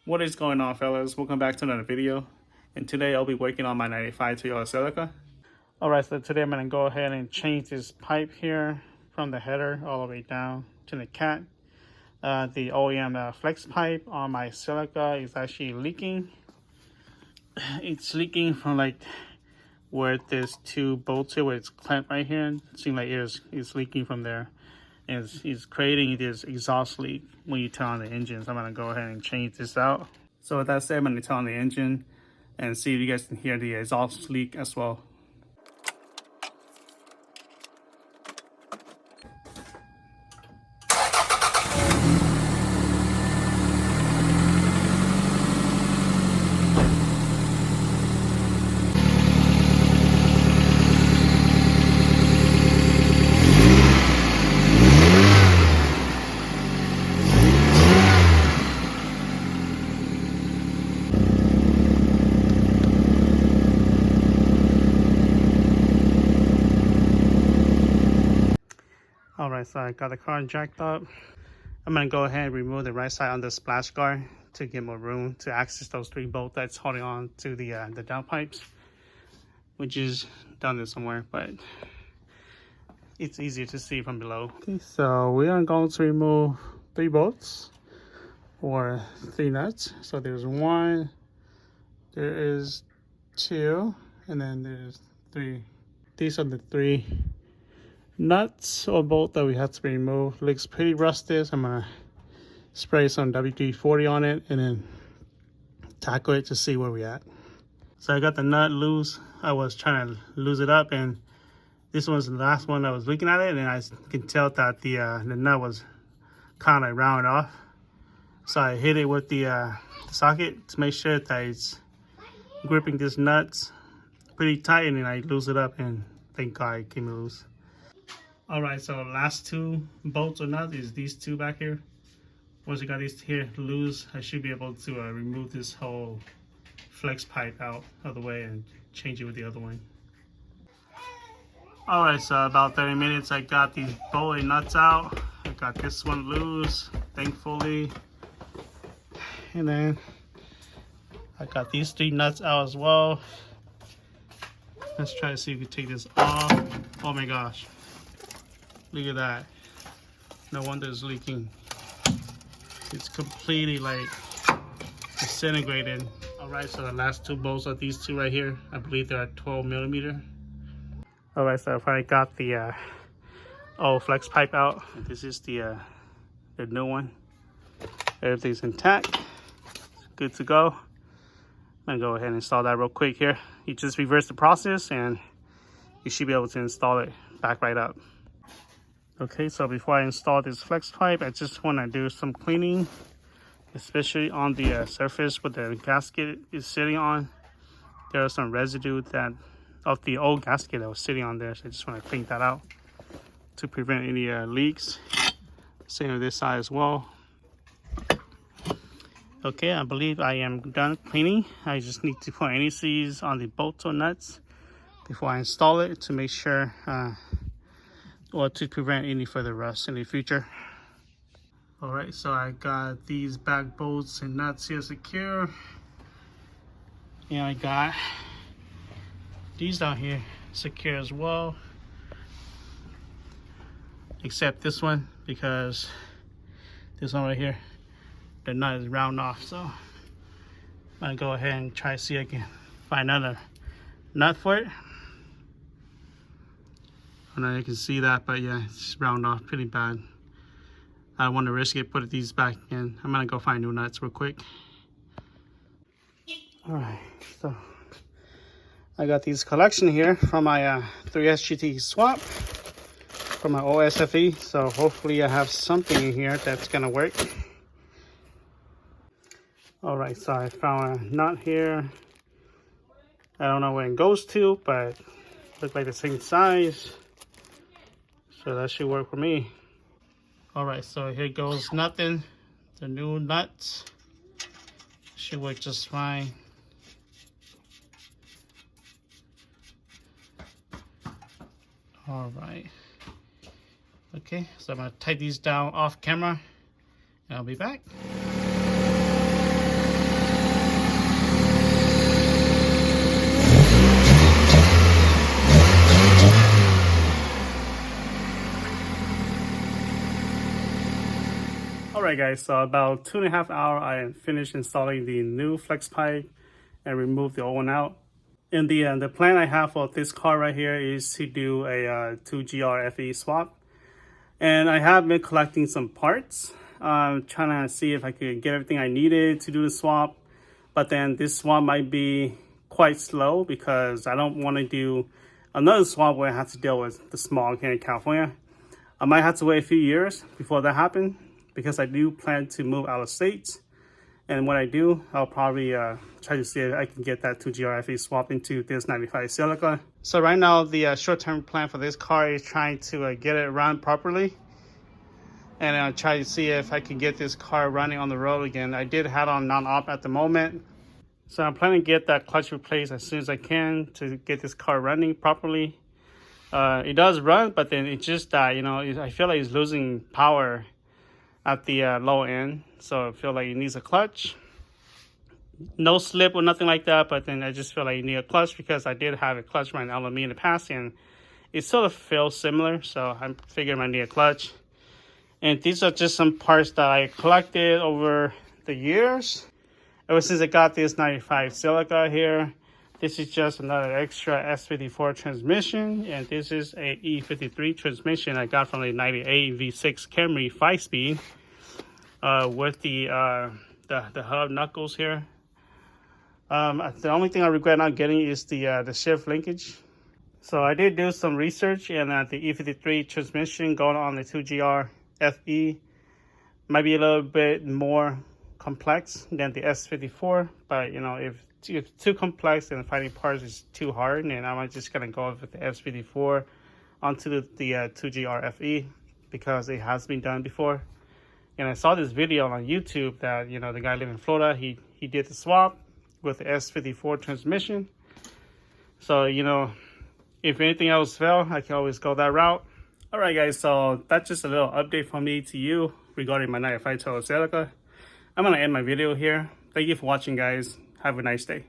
What is going on, fellas? Welcome back to another video. And today I'll be working on my 95 Toyota Celica. Alright, so today I'm going to go ahead and change this pipe here from the header all the way down to the cat. The OEM flex pipe on my Celica is actually leaking. It's leaking from like where there's two bolts here, where it's clamped right here. It seems like it's leaking from there. And it's creating this exhaust leak when you turn on the engine. So I'm going to go ahead and change this out. So with that said, I'm going to turn on the engine and see if you guys can hear the exhaust leak as well. Alright, so I got the car jacked up. I'm going to go ahead and remove the right side on the splash guard to get more room to access those three bolts that's holding on to the downpipes, which is down there somewhere, but it's easier to see from below. Okay, so we are going to remove three bolts or three nuts. So there's one, there is two, and then there's three. These are the three nuts or bolt that we have to remove. Looks pretty rusted, so I'm gonna spray some WD-40 on it and then tackle it to see where we at. So I got the nut loose. I was trying to lose it up, and this was the last one I was looking at it, and I can tell that the nut was kind of rounded off. So I hit it with the socket to make sure that it's gripping this nuts pretty tight, and then I lose it up, and thank God it came loose. Alright, so last two bolts or nuts is these two back here. Once you got these here loose, I should be able to remove this whole flex pipe out of the way and change it with the other one. Alright, so about 30 minutes I got these bolt and nuts out. I got this one loose, thankfully. And then I got these three nuts out as well. Let's try to see if we can take this off. Oh my gosh. Look at that. No wonder it's leaking. It's completely like disintegrated. Alright, so the last two bolts are these two right here. I believe they're 12 millimeter. Alright, so I got the old flex pipe out. This is the new one. Everything's intact. It's good to go. I'm gonna go ahead and install that real quick here. You just reverse the process and you should be able to install it back right up. Okay, so before I install this flex pipe, I just want to do some cleaning, especially on the surface where the gasket is sitting on. There is some residue of the old gasket that was sitting on there, so I just want to clean that out to prevent any leaks. Same on this side as well. Okay, I believe I am done cleaning. I just need to put any seals on the bolts or nuts before I install it to make sure or to prevent any further rust in the future. Alright, so I got these back bolts and nuts here secure. And I got these down here secure as well. Except this one, because this one right here, the nut is round off. So I'm gonna go ahead and try to see if I can find another nut for it. I don't know if you can see that, but yeah, it's round off pretty bad. I don't want to risk it, put these back in. I'm gonna go find new nuts real quick. Alright, so I got these collection here from my 3S GT swap from my OSFE. So hopefully I have something in here that's gonna work. Alright, so I found a nut here. I don't know where it goes to, but look like the same size. So that should work for me. Alright, so here goes nothing. The new nuts should work just fine. Alright. Okay, so I'm gonna tighten these down off camera and I'll be back. Alright guys, so about 2.5 hours I am finished installing the new flex pipe and remove the old one out. And the plan I have for this car right here is to do a 2GR FE swap. And I have been collecting some parts, trying to see if I could get everything I needed to do the swap. But then this swap might be quite slow because I don't want to do another swap where I have to deal with the smog here in California. I might have to wait a few years before that happens because I do plan to move out of state. And when I do, I'll probably try to see if I can get that 2GR FE swap into this 95 Celica. So right now, the short-term plan for this car is trying to get it run properly. And I'll try to see if I can get this car running on the road again. I did have it on non-op at the moment. So I'm planning to get that clutch replaced as soon as I can to get this car running properly. It does run, but then it's just that, you know, I feel like it's losing power at the low end. So I feel like it needs a clutch. No slip or nothing like that, but then I just feel like you need a clutch because I did have a clutch run LME in the past and it sort of feels similar. So I'm figuring I need a clutch. And these are just some parts that I collected over the years. Ever since I got this 95 Celica here, this is just another extra S54 transmission. And this is a E53 transmission I got from a 98 V6 Camry 5-speed with the hub knuckles here. The only thing I regret not getting is the shift linkage. So I did do some research, and the E53 transmission going on the 2GR FE might be a little bit more complex than the S54, but you know, if it's too complex and finding parts is too hard, and I'm just gonna go with the S54 onto the 2GR FE because it has been done before. And I saw this video on YouTube that, you know, the guy living in Florida, he did the swap with the S54 transmission. So, you know, if anything else fails, I can always go that route. All right, guys, so that's just a little update from me to you regarding my 95 Celica. I'm going to end my video here. Thank you for watching, guys. Have a nice day.